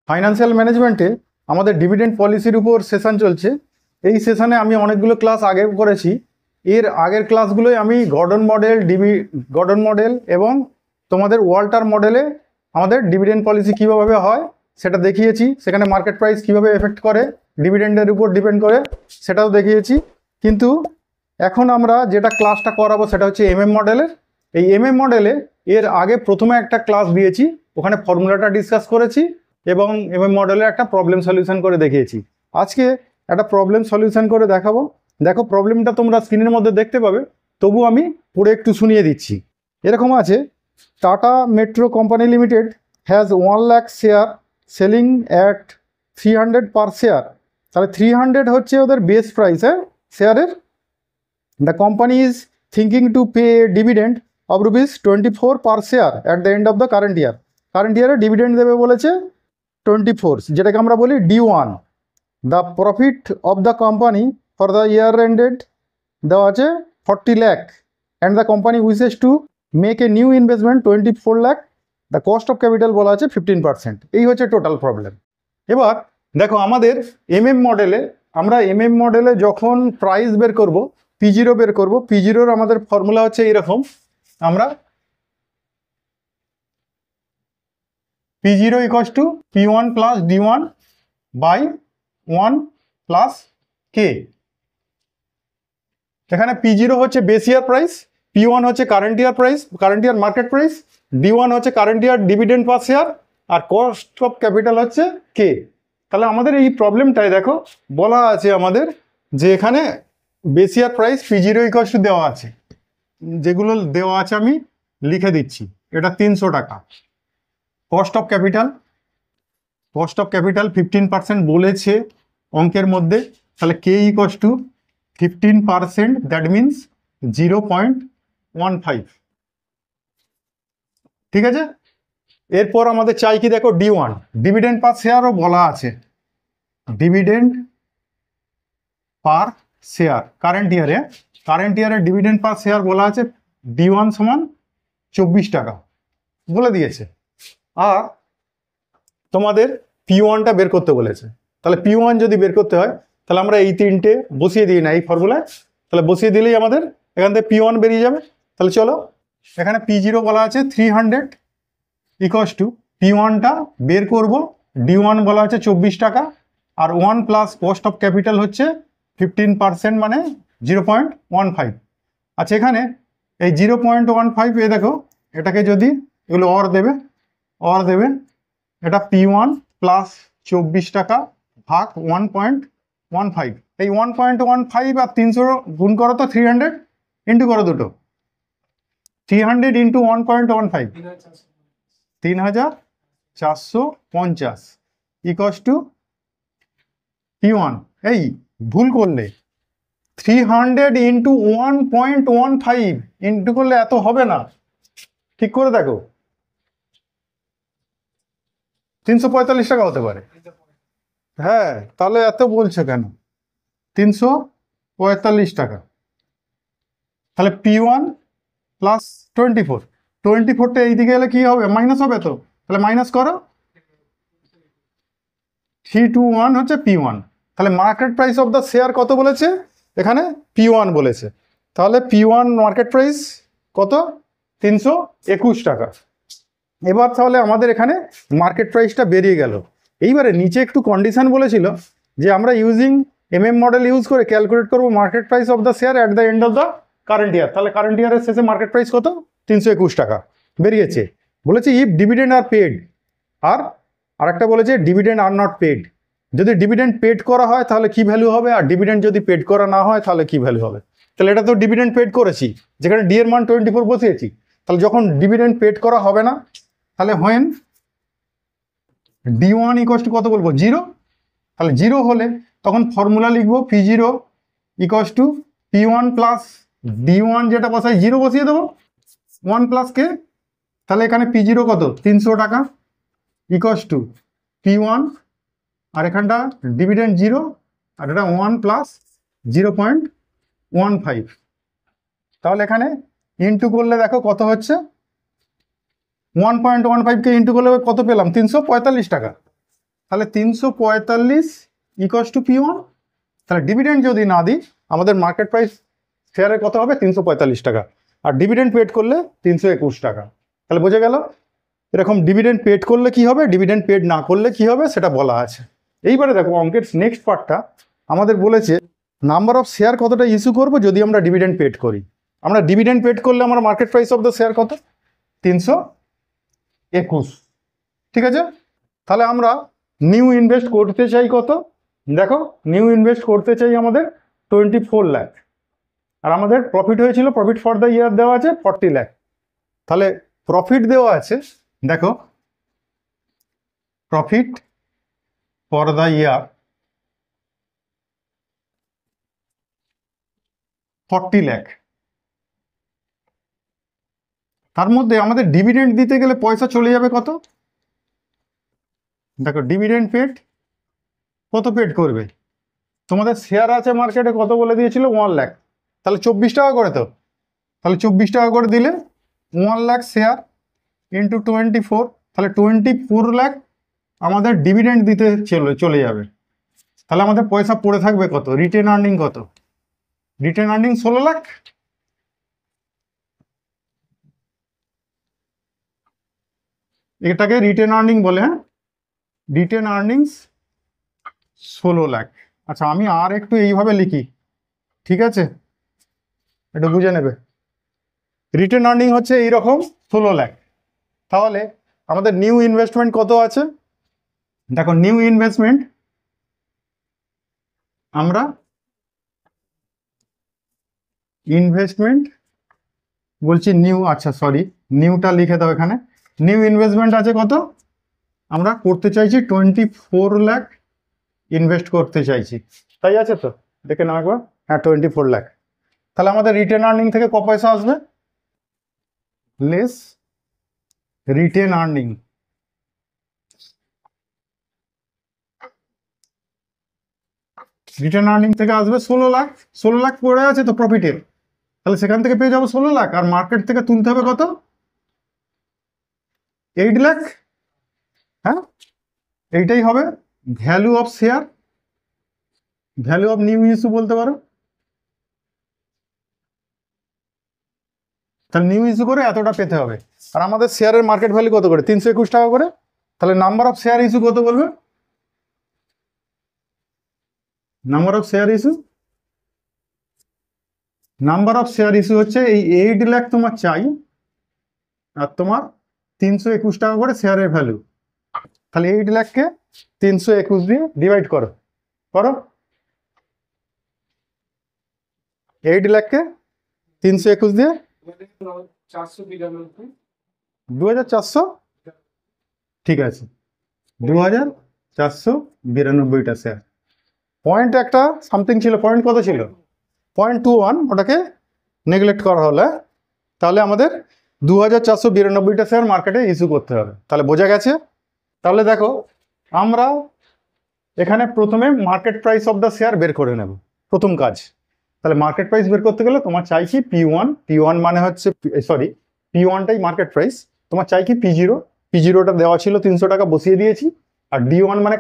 Financial ম্যানেজমেন্টে আমাদের dividend পলিসির উপর সেশন চলছে। এই সেশনে আমি অনেকগুলো ক্লাস আগে করেছি। এর আগের ক্লাসগুলোই আমি গর্ডন মডেল এবং তোমাদের ওয়াল্টার মডেলে আমাদের ডিভিডেন্ড পলিসি কীভাবে হয় সেটা দেখিয়েছি। সেখানে মার্কেট প্রাইস কীভাবে এফেক্ট করে, ডিভিডেন্ডের উপর ডিপেন্ড করে, সেটাও দেখিয়েছি। কিন্তু এখন আমরা যেটা ক্লাসটা করাবো সেটা হচ্ছে মডেলের। এই মডেলে এর আগে প্রথমে একটা ক্লাস দিয়েছি, ওখানে ফর্মুলাটা ডিসকাস করেছি এবং মডেলের একটা প্রবলেম সলিউশন করে দেখিয়েছি। আজকে একটা প্রবলেম সলিউশন করে দেখাবো। দেখো, প্রবলেমটা তোমরা স্ক্রিনের মধ্যে দেখতে পাবে, তবু আমি পড়ে একটু শুনিয়ে দিচ্ছি। এরকম আছে, tata metro company limited has 1 lakh share selling at 300 per share. তাহলে 300 হচ্ছে ওদের বেস প্রাইস শেয়ারের। The company is thinking to pay dividend of ₹24 per share at the end of the current year. Current ইয়ারে ডিভিডেন্ড দেবে বলেছে 24, যেটাকে আমরা বলি D1। The profit of the company for the year ended দেওয়া আছে 40 lakh and the company wishes to make a new investment 24 lakh. The cost of capital বলা আছে 15%। এই হচ্ছে টোটাল প্রবলেম। এবার দেখো, আমাদের মডেলে আমরা মডেলে যখন প্রাইস বের করব, P0 বের করব, P0-র আমাদের ফর্মুলা হচ্ছে এরকম। আমরা P0 equals to P1 plus D1 by 1 plus K। এখানে P0 হচ্ছে বেস ইয়ার প্রাইস, P1 হচ্ছে current year price, current year market price, D1 হচ্ছে current year dividend per share, আর কস্ট অফ ক্যাপিটাল হচ্ছে K। তাহলে আমাদের এই প্রবলেমটাই দেখো বলা আছে আমাদের যে এখানে base year price P0 equals two দেওয়া আছে, যেগুলো দেওয়া আছে আমি লিখে দিচ্ছি। এটা 300 টাকা। কস্ট অফ ক্যাপিটাল 15% বলেছে অঙ্কের মধ্যে। তাহলে K equals to 15%, that means 0.15। ঠিক আছে। এরপর আমাদের চাই কি, দেখো D1 ডিভিডেন্ড পার শেয়ারও বলা আছে। ডিভিডেন্ড পার শেয়ার কারেন্ট ইয়ারে ডিভিডেন্ড পার শেয়ার বলা আছে D1 সমান 24 টাকা বলে দিয়েছে। আর তোমাদের P1টা বের করতে বলেছে। তাহলে P1 যদি বের করতে হয় তাহলে আমরা এই তিনটে বসিয়ে দিই না এই ফর্মুলায়। তাহলে বসিয়ে দিলেই আমাদের এখান থেকে P1 বেরিয়ে যাবে। তাহলে চলো, এখানে P0 বলা আছে 300 ইকুয়ালস টু P1টা বের করব, D1 বলা আছে 24 টাকা, আর 1 প্লাস কস্ট অফ ক্যাপিটাল হচ্ছে 15% মানে 0.15। আচ্ছা, এখানে এই 0.15 এ দেখো, এটাকে যদি এগুলো অর দেবে, এটা P1 প্লাস 24 টাকা ভাগ 1.15। এই 1.15 আর 300 গুণ করো তো 300 ইন্টু করো দুটো, 300 ইন্টু 1.15 3450 ইকুয়ালস টু P1। এই ভুল করলে 300 ইন্টু 1.15 ইন্টু করলে এত হবে না, ঠিক করে দেখো, 345 টাকা হতে পারে। হ্যাঁ, তাহলে এত বলছো কেন? 345 টাকা। তাহলে P1 প্লাস 24টা এইদিকে এলে কি হবে? মাইনাস হবে তো। তাহলে মাইনাস করো, 321 হচ্ছে P1। তাহলে market price of the share কত বলেছে? এখানে P1 বলেছে। তাহলে P1 মার্কেট প্রাইস কত? 321 টাকা। এবার তাহলে আমাদের এখানে মার্কেট প্রাইসটা বেরিয়ে গেল। এইবারে নিচে একটু কন্ডিশন বলেছিল যে আমরা ইউজিং মডেল ইউজ করে ক্যালকুলেট করবো market price of the share at the end of the current year. তাহলে কারেন্ট ইয়ারের শেষে মার্কেট প্রাইস কত? 321 টাকা বেরিয়েছে। বলেছে ইফ ডিভিডেন্ড আর পেড, আর আরেকটা বলেছে ডিভিডেন্ড আর নট পেড। যদি ডিভিডেন্ড পেড করা হয় তাহলে কি ভ্যালু হবে, আর ডিভিডেন্ড যদি পেড করা না হয় তাহলে কি ভ্যালু হবে। তাহলে এটা তো ডিভিডেন্ড পেড করেছি, যেখানে ডি এর মান 24 বসিয়েছি। তাহলে যখন ডিভিডেন্ড পেড করা হবে না, তাহলে হোয়েন D1 ইকুয়ালস টু কত বলবো? 0। তাহলে 0 হলে তখন ফর্মুলা লিখবো P0 equals to P1 plus D1, যেটা বসাই 0 বসিয়ে দেবো, 1 প্লাস K। তাহলে এখানে P0 কত? 300 টাকা ইকুয়ালস টু P1, আর এখানটা ডিভিডেন্ড 0, আর এটা 1 প্লাস 0.15। তাহলে এখানে ইন্টু করলে দেখো কত হচ্ছে, 1.15কে ইন্টু করলে কত পেলাম? 345 টাকা। তাহলে 345 ইকুয়ালস টু P1। তাহলে ডিভিডেন্ড যদি না দিই আমাদের মার্কেট প্রাইস শেয়ারের কত হবে? 345 টাকা। আর ডিভিডেন্ড পেড করলে 321 টাকা। তাহলে বোঝা গেল এরকম ডিভিডেন্ড পেড করলে কি হবে, ডিভিডেন্ড পেড না করলে কি হবে সেটা বলা আছে। এইবারে দেখো অঙ্কের নেক্সট পার্টটা আমাদের বলেছে নাম্বার অফ শেয়ার কতটা ইস্যু করব যদি আমরা ডিভিডেন্ড পেড করি। আমরা ডিভিডেন্ড পেড করলে আমার market price of the share কত? 321। ঠিক আছে, তাহলে আমরা নিউ ইনভেস্ট করতে চাই কত? দেখো নিউ ইনভেস্ট করতে চাই আমাদের 24 লাখ, আর আমাদের প্রফিট হয়েছিল, প্রফিট ফর দ্য ইয়ার দেওয়া আছে 40 লাখ। তাহলে প্রফিট দেওয়া আছে, দেখো profit for the year 40 lakh. তার মধ্যে আমাদের ডিভিডেন্ড দিতে গেলে পয়সা চলে যাবে কত? দেখো ডিভিডেন্ড পেড কত পেড করবে? তোমাদের শেয়ার আছে মার্কেটে কত বলে দিয়েছিল? 1 লাখ। তাহলে 24 টাকা করে, তো তাহলে 24 টাকা করে দিলে 1 লাখ শেয়ার ইন্টু 24, তাহলে 24 লাখ আমাদের ডিভিডেন্ড দিতে চলে যাবে। তাহলে আমাদের পয়সা পড়ে থাকবে কত? রিটেন আর্নিং কত? Written earning 16 lakh. এটাকে রিটেন আর্নিং বলে, হ্যাঁ, রিটেন আর্নিংস 16 লাখ। আচ্ছা আমি আর একটু এইভাবে লিখি, ঠিক আছে, এটা বুঝে নেবে। রিটেন আর্নিং হচ্ছে এইরকম 16 লাখ। তাহলে আমাদের নিউ ইনভেস্টমেন্ট কত আছে? দেখো নিউ ইনভেস্টমেন্ট আমরা বলছি নিউ, আচ্ছা সরি নিউটা লিখে দাও এখানে। নিউ ইনভেস্টমেন্ট আছে কত? আমরা করতে চাইছি 24 লাখ ইনভেস্ট করতে চাইছি, তাই আছে তো? দেখে নাও একবার, হ্যাঁ 24 লাখ। তাহলে আমাদের রিটেন আর্নিং থেকে ক পয়সা আসবে? Less written earning, written earning থেকে আসবে 16 লাখ। 16 লাখ পড়ে আছে তো প্রফিটের, তাহলে সেখান থেকে পেয়ে যাবো 16 লাখ। আর মার্কেট থেকে তুলতে হবে কত? 8 লাখ। হ্যাঁ, এইটাই হবে value of share, value of new issue বলতে পারো। তাহলে নিউ ইস্যু করে এতটা পেতে হবে। আর আমাদের শেয়ারের মার্কেট ভ্যালু কত করে? 321 টাকা করে। তাহলে নাম্বার অফ শেয়ার ইস্যু কত বলবে? Number of share issue, number of share issue হচ্ছে এই 8 লাখ তোমার চাই, আর তোমার 321 টাকা করে শেয়ারের ভ্যালু। তাহলে 8 লাখকে 321 দিয়ে ডিভাইড করো, করো 8 লাখকে 321 দিয়ে 2400, ঠিক আছে 2492টা শেয়ার। পয়েন্ট একটা সামথিং ছিল, পয়েন্ট কত ছিল? 0.21, ওটাকে নেগলেক্ট করা হলে তাহলে আমাদের 2492টা শেয়ার মার্কেটে ইস্যু করতে হবে। তাহলে বোঝা গেছে? তাহলে দেখো আমরা এখানে প্রথমে market price of the share বের করে নেব, প্রথম কাজ। তাহলে মার্কেট প্রাইস বের করতে গেলে তোমার চাই কি P1, P1 মানে হচ্ছে সরি P1টাই মার্কেট প্রাইস, তোমার চাই কি P0, P0টা দেওয়া ছিল 300 টাকা বসিয়ে দিয়েছি। আর D1 মানে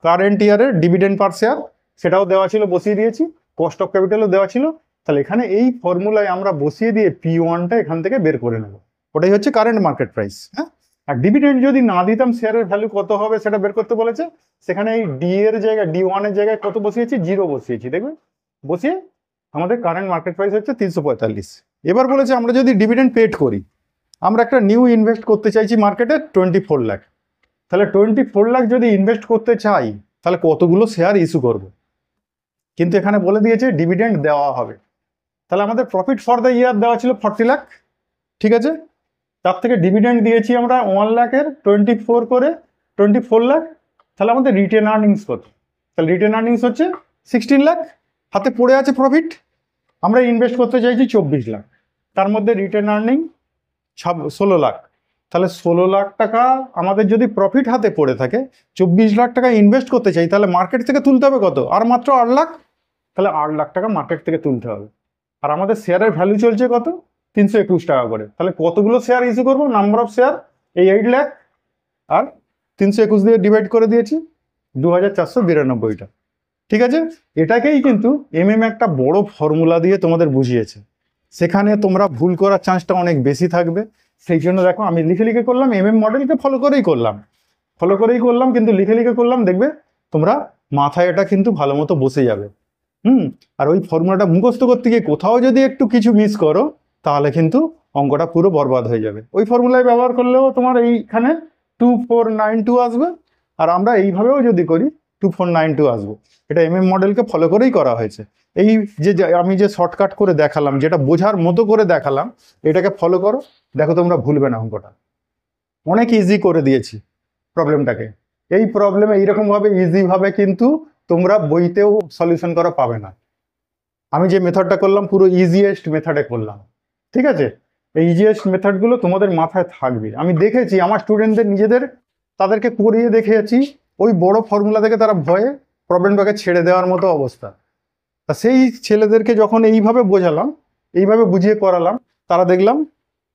কারেন্ট ইয়ারের ডিভিডেন্ড পার শেয়ার, সেটাও দেওয়া ছিল বসিয়ে দিয়েছি, কস্ট অফ ক্যাপিটালও দেওয়া ছিল। তাহলে এখানে এই ফর্মুলায় আমরা বসিয়ে দিয়ে P1টা এখান থেকে বের করে নেব, ওটাই হচ্ছে কারেন্ট মার্কেট প্রাইস। হ্যাঁ, আর ডিভিডেন্ড যদি না দিতাম শেয়ারের ভ্যালু কত হবে সেটা বের করতে বলেছে। সেখানে এই ডি এর জায়গায় D1 এর জায়গায় কত বসিয়েছি? 0 বসিয়েছি, দেখবে বসিয়ে আমাদের কারেন্ট মার্কেট প্রাইস হচ্ছে 345। এবার বলেছে আমরা যদি ডিভিডেন্ড পেড করি, আমরা একটা নিউ ইনভেস্ট করতে চাইছি মার্কেটে 24 লাখ। তাহলে 24 লাখ যদি ইনভেস্ট করতে চাই তাহলে কতগুলো শেয়ার ইস্যু করব? কিন্তু এখানে বলে দিয়েছে ডিভিডেন্ড দেওয়া হবে। তাহলে আমাদের প্রফিট ফর দ্য ইয়ার দেওয়া ছিল 40 লাখ, ঠিক আছে, তার থেকে ডিভিডেন্ড দিয়েছি আমরা 1 লাখের 24 করে 24 লাখ। তাহলে আমাদের রিটেন আর্নিংস কত? তাহলে রিটেন আর্নিংস হচ্ছে 16 লাখ। হাতে পড়ে আছে প্রফিট, আমরা ইনভেস্ট করতে চাইছি 24 লাখ, তার মধ্যে রিটেন আর্নিং 16 লাখ। তাহলে 16 লাখ টাকা আমাদের যদি প্রফিট হাতে পড়ে থাকে, 24 লাখ টাকা ইনভেস্ট করতে চাই, তাহলে মার্কেট থেকে তুলতে হবে কত? আর মাত্র 8 লাখ। তাহলে 8 লাখ টাকা মার্কেট থেকে তুলতে হবে। আর আমাদের শেয়ারের ভ্যালু চলছে কত? 321 টাকা করে। তাহলে কতগুলো শেয়ার ইস্যু করবো? নাম্বার অফ শেয়ার এই 8 লাখ আর 321 দিয়ে ডিভাইড করে দিয়েছি, 2492টা। ঠিক আছে, এটাকেই কিন্তু একটা বড় ফর্মুলা দিয়ে তোমাদের বুঝিয়েছে, সেখানে তোমরা ভুল করার চান্সটা অনেক বেশি থাকবে। সেই জন্য দেখো আমি লিখে লিখে করলাম, মডেলকে ফলো করেই করলাম, কিন্তু লিখে লিখে করলাম, দেখবে তোমরা মাথায় এটা কিন্তু ভালো মতো বসে যাবে। আর ওই ফর্মুলাটা মুখস্থ করতে গিয়ে কোথাও যদি একটু কিছু মিস করো, তাহলে কিন্তু অঙ্কটা পুরো বরবাদ হয়ে যাবে। ওই ফর্মুলায় ব্যবহার করলেও তোমার এইখানে 2492 আসবে, আর আমরা এইভাবেও যদি করি 2492 আসবে। এটা মডেলকে ফলো করেই করা হয়েছে। এই যে আমি যে শর্টকাট করে দেখালাম, যেটা বোঝার মতো করে দেখালাম, এটাকে ফলো করো, দেখো তোমরা ভুলবে না। অঙ্কটা অনেক ইজি করে দিয়েছি প্রবলেমটাকে। এই প্রবলেমে এইরকমভাবে ইজিভাবে কিন্তু তোমরা বইতেও সলিউশন করা পাবে না। আমি যে মেথডটা করলাম পুরো ইজিয়েস্ট মেথডে করলাম। ঠিক আছে, এই ইজিয়েস্ট মেথডগুলো তোমাদের মাথায় থাকবে। আমি দেখেছি আমার স্টুডেন্টদের নিজেদের, তাদেরকে করিয়ে দেখেছি, ওই বড় ফর্মুলা থেকে তারা ভয়ে প্রবলেমটাকে ছেড়ে দেওয়ার মতো অবস্থা। তা সেই ছেলেদেরকে যখন এইভাবে বোঝালাম, এইভাবে বুঝিয়ে করালাম, তারা দেখলাম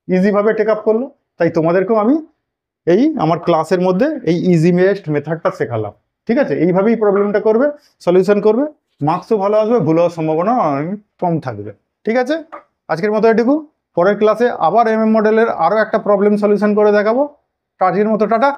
ইজিভাবে টেক আপ করলো। তাই তোমাদেরকেও আমি এই আমার ক্লাসের মধ্যে এই ইজিয়েস্ট মেথডটা শেখালাম। ঠিক আছে, এইভাবেই প্রবলেমটা করবে, সলিউশন করবে, মার্কসও ভালো আসবে, ভুল হওয়ার সম্ভাবনা অনেক কম থাকবে। ঠিক আছে, আজকের মতো এটুকু। পরের ক্লাসে আবার মডেলের আরও একটা প্রবলেম সলিউশন করে দেখাবো। আজকের মতো টাটা।